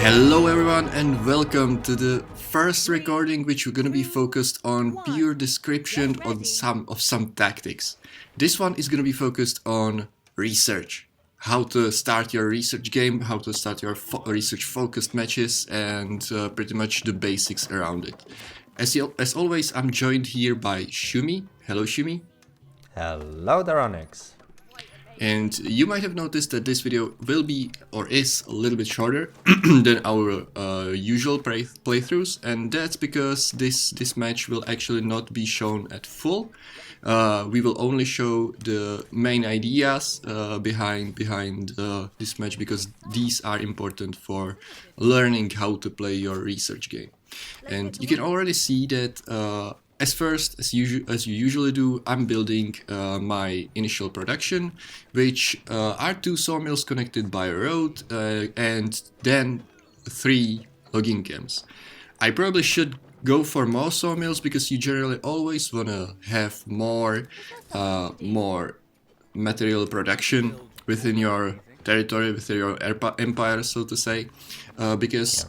Hello everyone and welcome to the first recording which we're gonna be focused on pure description on some tactics. This one is gonna be focused on research. How to start your research game, how to start your research focused matches and pretty much the basics around it. As always, I'm joined here by Shumi. Hello Shumi. Hello there, Onyx. And you might have noticed that this video will be, or is, a little bit shorter than our usual playthroughs, and that's because this match will actually not be shown at full. We will only show the main ideas behind this match, because these are important for learning how to play your research game. And you can already see that as you usually do, I'm building my initial production, which are 2 sawmills connected by a road and then 3 logging camps. I probably should go for more sawmills because you generally always want to have more material production within your territory, within your empire, so to say, because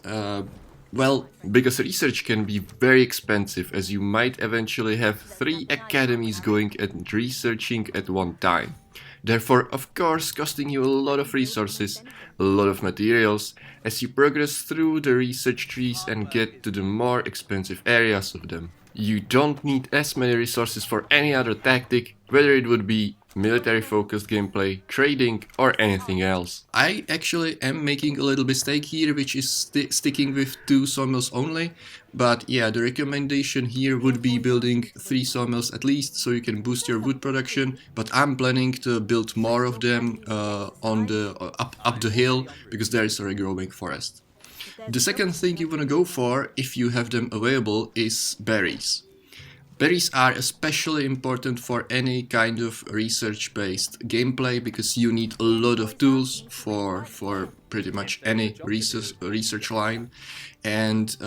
research can be very expensive, as you might eventually have 3 academies going and researching at one time. Therefore, of course, costing you a lot of resources, a lot of materials, as you progress through the research trees and get to the more expensive areas of them. You don't need as many resources for any other tactic, whether it would be military-focused gameplay, trading, or anything else. I actually am making a little mistake here, which is sticking with 2 sawmills only, but yeah, the recommendation here would be building 3 sawmills at least, so you can boost your wood production, but I'm planning to build more of them on the up the hill, because there is a regrowing forest. The second thing you want to go for, if you have them available, is berries. Berries are especially important for any kind of research-based gameplay, because you need a lot of tools for pretty much any research line, and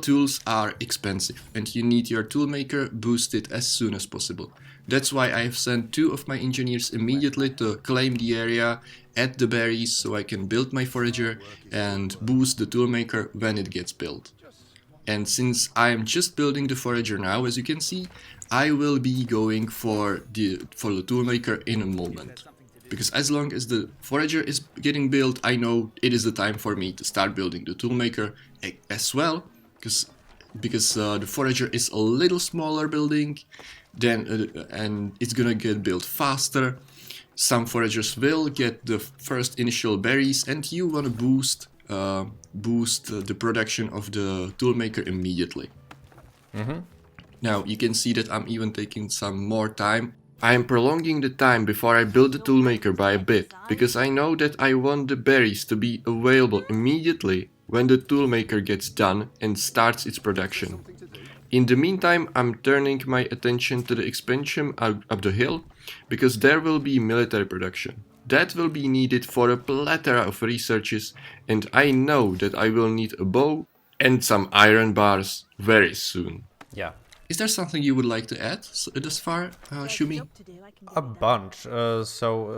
tools are expensive and you need your toolmaker boosted as soon as possible. That's why I have sent 2 of my engineers immediately to claim the area, add the berries so I can build my forager and boost the toolmaker when it gets built. And since I am just building the forager now, as you can see, I will be going for the toolmaker in a moment. Because as long as the forager is getting built, I know it is the time for me to start building the toolmaker as well. Because the forager is a little smaller building, and it's gonna get built faster. Some foragers will get the first initial berries, and you wanna boost the production of the toolmaker immediately. Now you can see that I'm even taking some more time. I am prolonging the time before I build the toolmaker by a bit, because I know that I want the berries to be available immediately when the toolmaker gets done and starts its production. In the meantime, I'm turning my attention to the expansion up the hill, because there will be military production. That will be needed for a plethora of researches, and I know that I will need a bow and some iron bars very soon. Yeah. Is there something you would like to add thus far, Shumi? A bunch.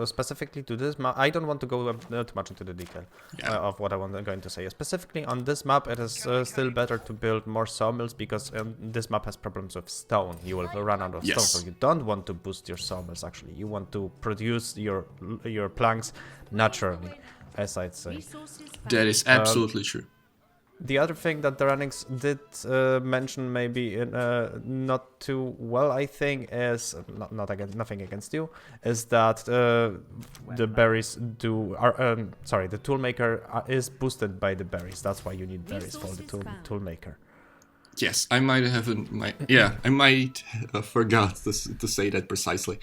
Specifically to this map, I don't want to go too much into the detail of what I'm going to say. Specifically on this map, it is still better to build more sawmills, because this map has problems with stone. You will run out of stone, so you don't want to boost your sawmills. Actually, you want to produce your planks naturally, as I'd say. That is absolutely true. The other thing that the Onyx did mention, maybe not too well, I think, is nothing against you, is that the berries the toolmaker is boosted by the berries. That's why you need berries for the toolmaker. Yes, I might have forgot to say that precisely.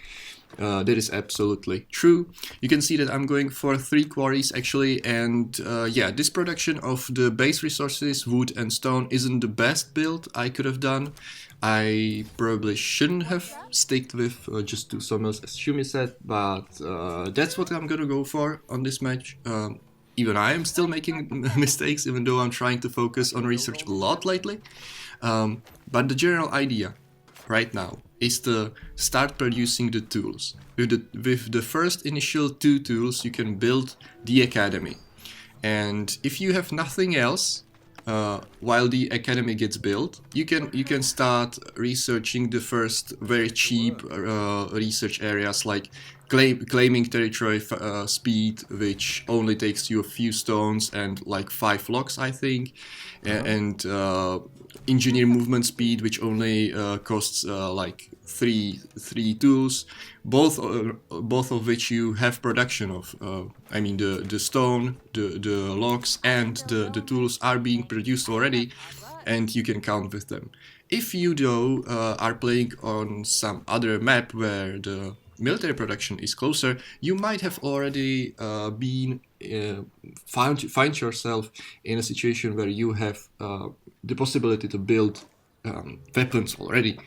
That is absolutely true. You can see that I'm going for 3 quarries actually, and this production of the base resources, wood and stone, isn't the best build I could have done. I probably shouldn't have sticked with just 2 sawmills, as Shumi said, but that's what I'm gonna go for on this match. Even I am still making mistakes, even though I'm trying to focus on research a lot lately. But the general idea right now is to start producing the tools. With the first initial 2 tools, you can build the academy. And if you have nothing else, while the academy gets built, you can start researching the first very cheap research areas like claiming territory speed, which only takes you a few stones and like 5 locks, I think, and engineer movement speed, which only costs like three tools, both of which you have production of. I mean, the stone, the logs, and the tools are being produced already, and you can count with them. If you though are playing on some other map where the military production is closer, you might have already find yourself in a situation where you have the possibility to build weapons already.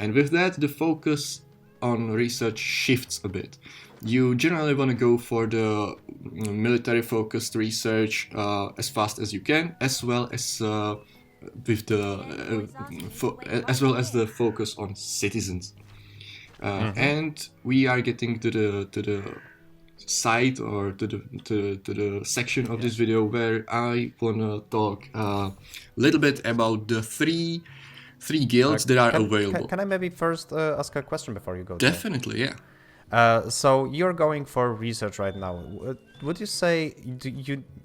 And with that, the focus on research shifts a bit. You generally want to go for the military-focused research as fast as you can, as well as with the as well as the focus on citizens. And we are getting to the side or to the section of this video where I wanna talk a little bit about the three guilds that are available. Can I maybe first ask a question before you go? Definitely, yeah. So you're going for research right now. Would you say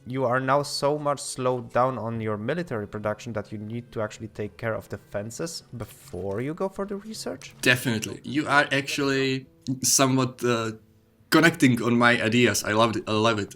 you are now so much slowed down on your military production that you need to actually take care of defenses before you go for the research? Definitely. You are actually somewhat connecting on my ideas. I love it.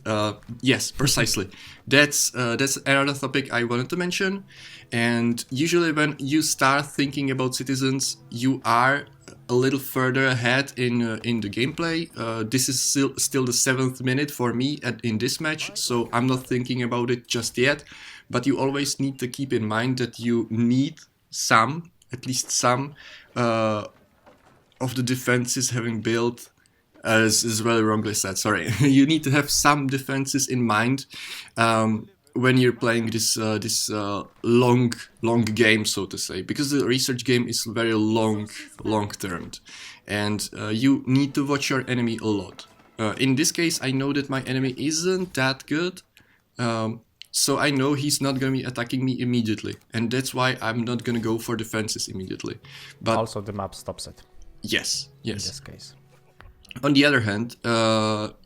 Yes, precisely. That's another topic I wanted to mention. And usually when you start thinking about citizens, you are a little further ahead in the gameplay. This is still the 7th minute for me in this match, so I'm not thinking about it just yet. But you always need to keep in mind that you need at least some of the defenses having built. As is very wrongly said, sorry. You need to have some defenses in mind when you're playing this long game, so to say, because the research game is very long termed, and you need to watch your enemy a lot. In this case, I know that my enemy isn't that good, so I know he's not gonna be attacking me immediately, and that's why I'm not gonna go for defenses immediately. But also the map stops it. Yes. In this case. On the other hand,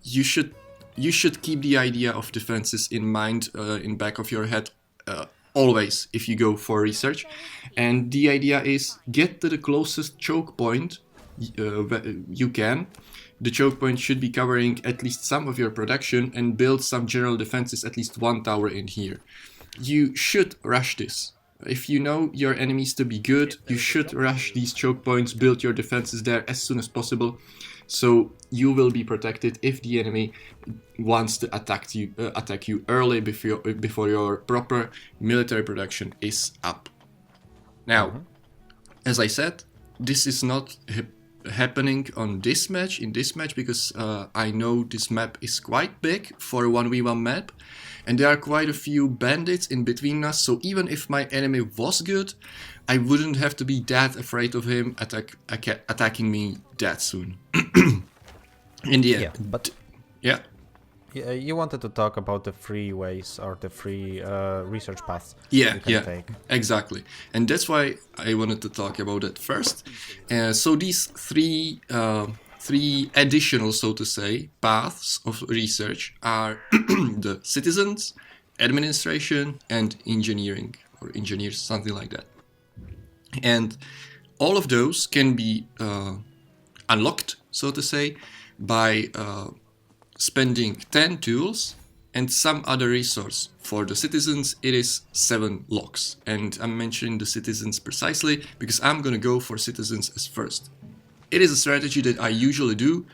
you should keep the idea of defenses in mind, in back of your head, always if you go for research. And the idea is get to the closest choke point you can. The choke point should be covering at least some of your production, and build some general defenses, at least one tower in here. You should rush this. If you know your enemies to be good, you should rush these choke points, build your defenses there as soon as possible. So you will be protected if the enemy wants to attack you early before your proper military production is up. Now, as I said, this is not happening in this match, because I know this map is quite big for a 1v1 map, and there are quite a few bandits in between us, so even if my enemy was good, I wouldn't have to be that afraid of him attacking me that soon. In the end. Yeah, but yeah. You wanted to talk about the free ways or the free research paths. Yeah, you can take. Exactly. And that's why I wanted to talk about it first. So these three additional, so to say, paths of research are the citizens, administration, and engineering, or engineers, something like that. And all of those can be unlocked, so to say, by spending 10 tools and some other resource. For the citizens, it is 7 locks. And I'm mentioning the citizens precisely because I'm gonna go for citizens as first. It is a strategy that I usually do,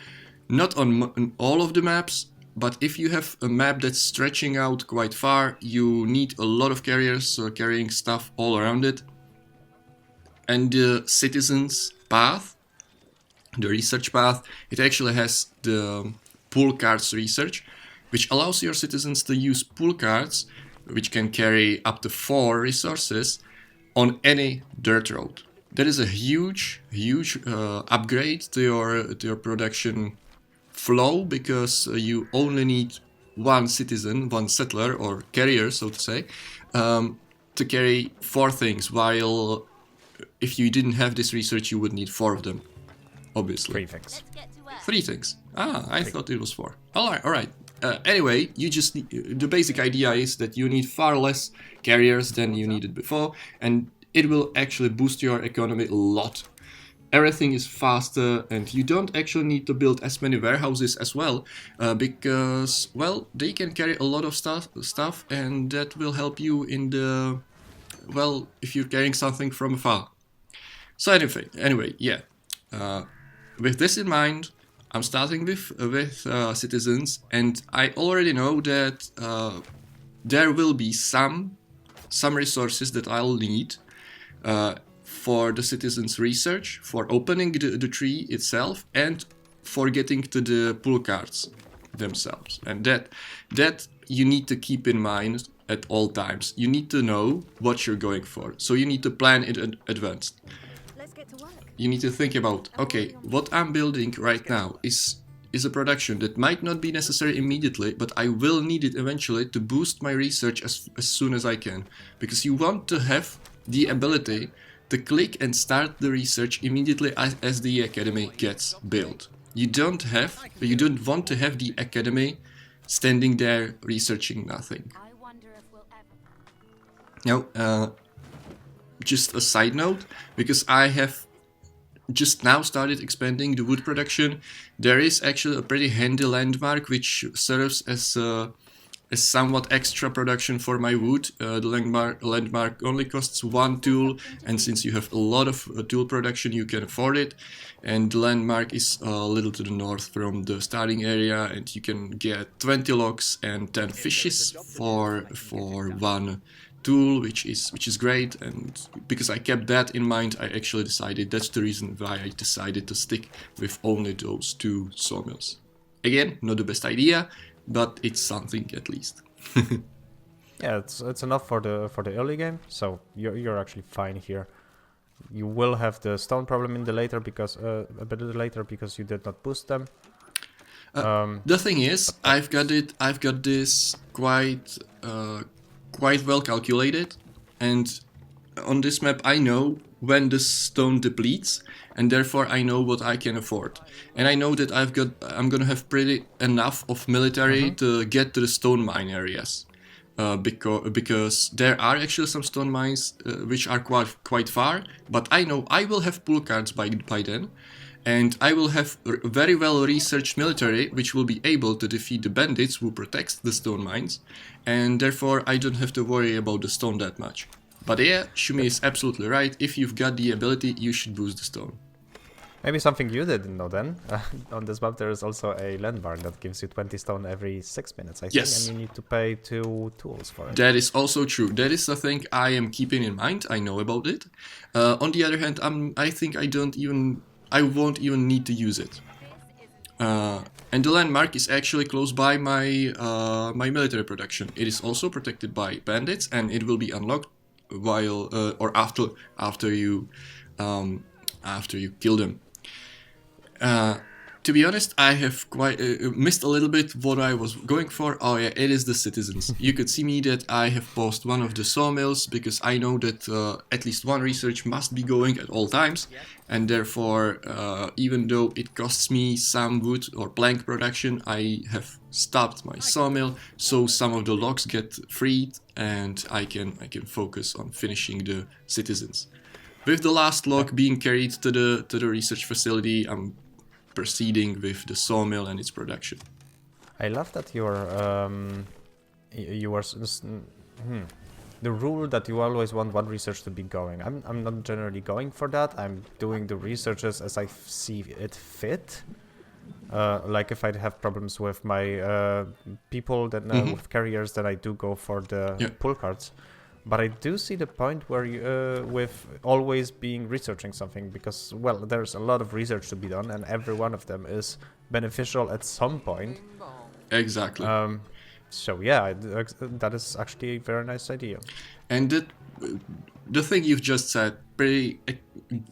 not on all of the maps, but if you have a map that's stretching out quite far, you need a lot of carriers carrying stuff all around it. And the citizens path, the research path, it actually has the pool cards research, which allows your citizens to use pool cards, which can carry up to 4 resources on any dirt road. That is a huge upgrade to your production flow, because you only need one citizen, one settler or carrier, so to say, to carry 4 things, while if you didn't have this research, you would need 4 of them, obviously. 3 things. 3 things. I thought it was 4. All right. Anyway, you just need, the basic idea is that you need far less carriers than you needed before, and it will actually boost your economy a lot. Everything is faster, and you don't actually need to build as many warehouses as well, because, well, they can carry a lot of stuff, and that will help you in the, well, if you're carrying something from afar. So anyway, yeah. With this in mind, I'm starting with citizens, and I already know that there will be some resources that I'll need for the citizens' research, for opening the tree itself, and for getting to the pull cards themselves. And that you need to keep in mind at all times. You need to know what you're going for, so you need to plan it in advance. Let's get to work. You need to think about, okay, what I'm building right now is a production that might not be necessary immediately, but I will need it eventually to boost my research as soon as I can. Because you want to have the ability to click and start the research immediately as the academy gets built. You don't want to have the academy standing there researching nothing. I wonder if we'll ever. Now, just a side note, because I have just now started expanding the wood production, there is actually a pretty handy landmark which serves as somewhat extra production for my wood. The landmark only costs 1 tool, and since you have a lot of tool production, you can afford it. And the landmark is a little to the north from the starting area, and you can get 20 logs and 10 fishes for 1 tool, which is great. And because I kept that in mind, I actually decided that's the reason why I decided to stick with only those 2 sawmills. Again, not the best idea, but it's something at least. Yeah, it's enough for the early game, so you're actually fine here. You will have the stone problem in the later because a bit later because you did not boost them. The thing is, I've got this quite well calculated, and on this map I know when the stone depletes, and therefore I know what I can afford. And I know that I'm gonna have pretty enough of military to get to the stone mine areas, because there are actually some stone mines which are quite far. But I know I will have pull cards by then, and I will have very well researched military which will be able to defeat the bandits who protect the stone mines, and therefore I don't have to worry about the stone that much. But yeah, Shumi is absolutely right. If you've got the ability, you should boost the stone. Maybe something you didn't know then. On this map there is also a landmark that gives you 20 stone every 6 minutes, I think, Yes. and you need to pay 2 tools for it. That is also true. That is something I am keeping in mind. I know about it. On the other hand, I think I won't even need to use it. And the landmark is actually close by my my military production. It is also protected by bandits, and it will be unlocked while or after you kill them. To be honest, I have quite missed a little bit what I was going for. Oh yeah, it is the citizens. You could see me that I have paused one of the sawmills because I know that at least one research must be going at all times, and therefore, even though it costs me some wood or plank production, I have stopped my sawmill, so some of the logs get freed, and I can focus on finishing the citizens. With the last log being carried to the research facility, I'm proceeding with the sawmill and its production. I love that you are the rule that you always want one research to be going. I'm not generally going for that. I'm doing the researches as I see it fit. Like if I have problems with my people, then with carriers, then I do go for the pull cards. But I do see the point where you, with always being researching something, because, well, there's a lot of research to be done, and every one of them is beneficial at some point. Exactly. So yeah, that is actually a very nice idea. And the thing you've just said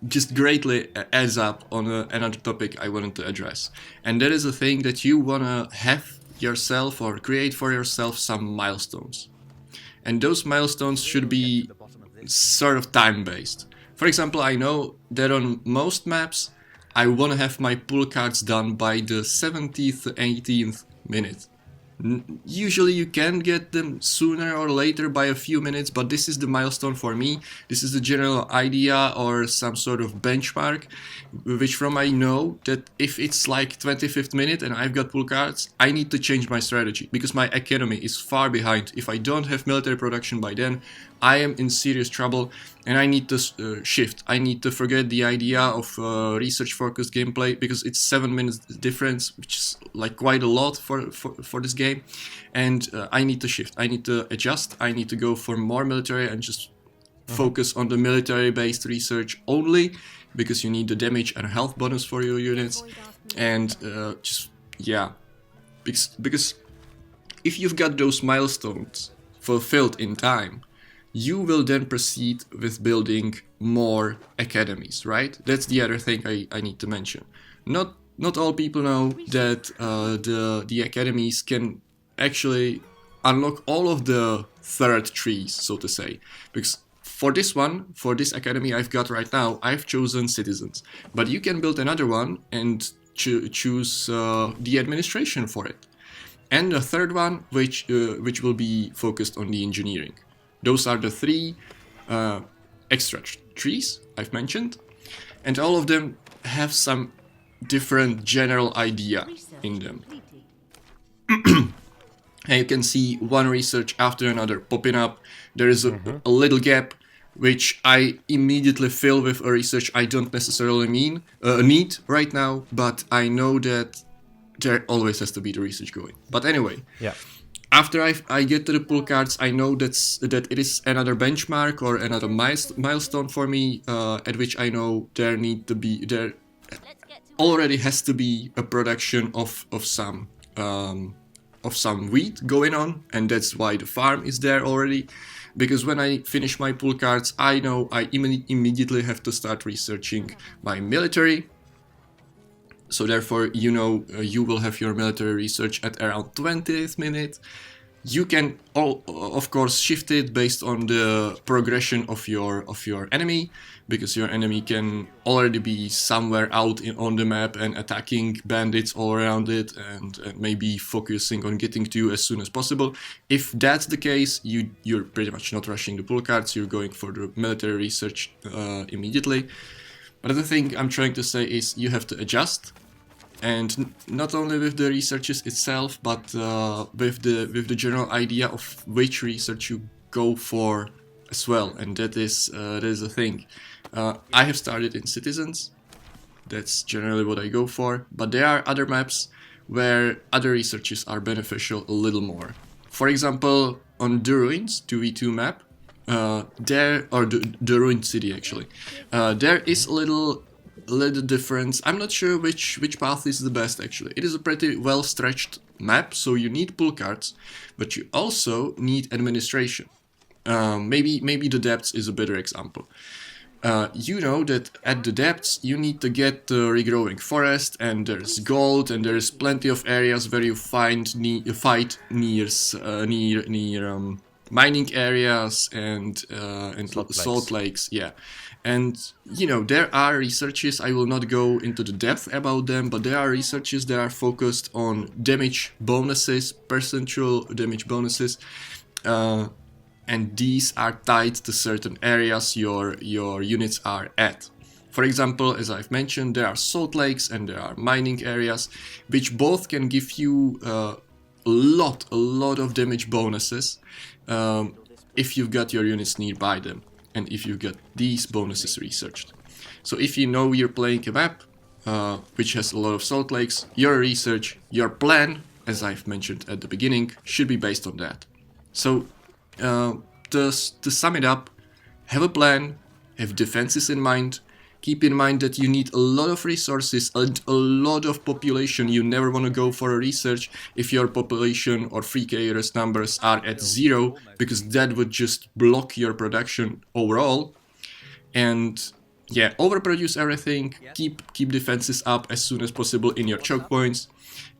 just greatly adds up on another topic I wanted to address. And that is the thing that you want to have yourself or create for yourself some milestones. And those milestones should be sort of time-based. For example, I know that on most maps, I want to have my pull cards done by the 70th, 18th minute. Usually you can get them sooner or later by a few minutes, but this is the milestone for me. This is the general idea or some sort of benchmark, which from I know that if it's like 25th minute and I've got pull cards, I need to change my strategy because my economy is far behind. If I don't have military production by then, I am in serious trouble and I need to shift. I need to forget the idea of research-focused gameplay because it's 7 minutes difference, which is like quite a lot for this game. And I need to shift. I need to adjust. I need to go for more military and just focus on the military-based research only because you need the damage and health bonus for your units. And just, yeah, because if you've got those milestones fulfilled in time, you will then proceed with building more academies, right? That's the other thing I need to mention. Not all people know that the academies can actually unlock all of the third trees, so to say. Because for this academy I've got right now, I've chosen citizens. But you can build another one and choose the administration for it. And a third one, which will be focused on the engineering. Those are the 3 extra trees I've mentioned, and all of them have some different general idea in them. And you can see one research after another popping up. There is a little gap, which I immediately fill with a research I don't necessarily need right now, but I know that there always has to be the research going. But anyway. Yeah. After I get to the pull cards, I know that it is another benchmark or another milestone for me, at which I know there already has to be a production of some wheat going on, and that's why the farm is there already. Because when I finish my pull cards, I know I immediately have to start researching my military. So therefore, you will have your military research at around 20th minute. You can, of course, shift it based on the progression of your enemy, because your enemy can already be somewhere out on the map and attacking bandits all around it, and maybe focusing on getting to you as soon as possible. If that's the case, you're pretty much not rushing the pull cards. You're going for the military research immediately. But the thing I'm trying to say is you have to adjust, and not only with the researches itself, but with the general idea of which research you go for as well. And that is the thing. I have started in citizens. That's generally what I go for. But there are other maps where other researches are beneficial a little more. For example, on the Ruins 2v2 map, the ruined city actually. There is a little difference. I'm not sure which path is the best actually. It is a pretty well stretched map, so you need pull cards, but you also need administration. Maybe the depths is a better example. You know that at the depths you need to get the regrowing forest, and there's gold, and there's plenty of areas where you fight near mining areas and salt lakes, yeah. And there are researches, I will not go into the depth about them, but there are researches that are focused on damage bonuses, percentual damage bonuses, and these are tied to certain areas your units are at. For example, as I've mentioned, there are salt lakes and there are mining areas, which both can give you a lot of damage bonuses if you've got your units nearby them, and if you've got these bonuses researched. So if you know you're playing a map which has a lot of salt lakes, your research, your plan, as I've mentioned at the beginning, should be based on that. So to sum it up, have a plan, have defenses in mind, keep in mind that you need a lot of resources and a lot of population. You never want to go for a research if your population or free KRS numbers are at 0, because that would just block your production overall. And yeah, overproduce everything, keep defenses up as soon as possible in your choke points,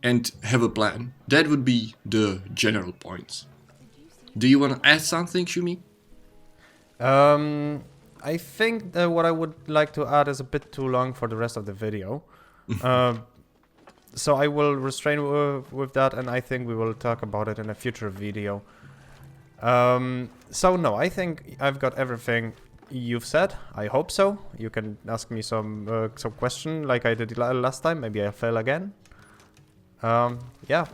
and have a plan. That would be the general points. Do you want to add something, Shumi? I think that what I would like to add is a bit too long for the rest of the video. So I will restrain with that, and I think we will talk about it in a future video. So no, I think I've got everything you've said. I hope so. You can ask me some question like I did last time. Maybe I'll fail again. Yeah.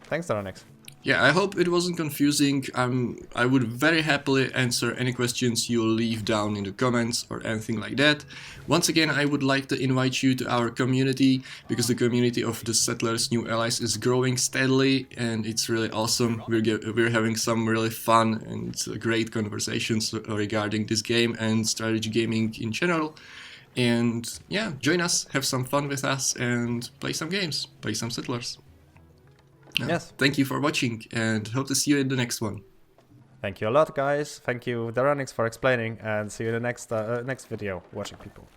Thanks, Daranix. Yeah, I hope it wasn't confusing. I would very happily answer any questions you leave down in the comments or anything like that. Once again, I would like to invite you to our community, because the community of the Settlers New Allies is growing steadily, and it's really awesome. We're having some really fun and great conversations regarding this game and strategy gaming in general. And yeah, join us, have some fun with us, and play some games, play some Settlers. Yes. Thank you for watching, and hope to see you in the next one. Thank you a lot, guys. Thank you, Daranix, for explaining, and see you in the next video, watching people.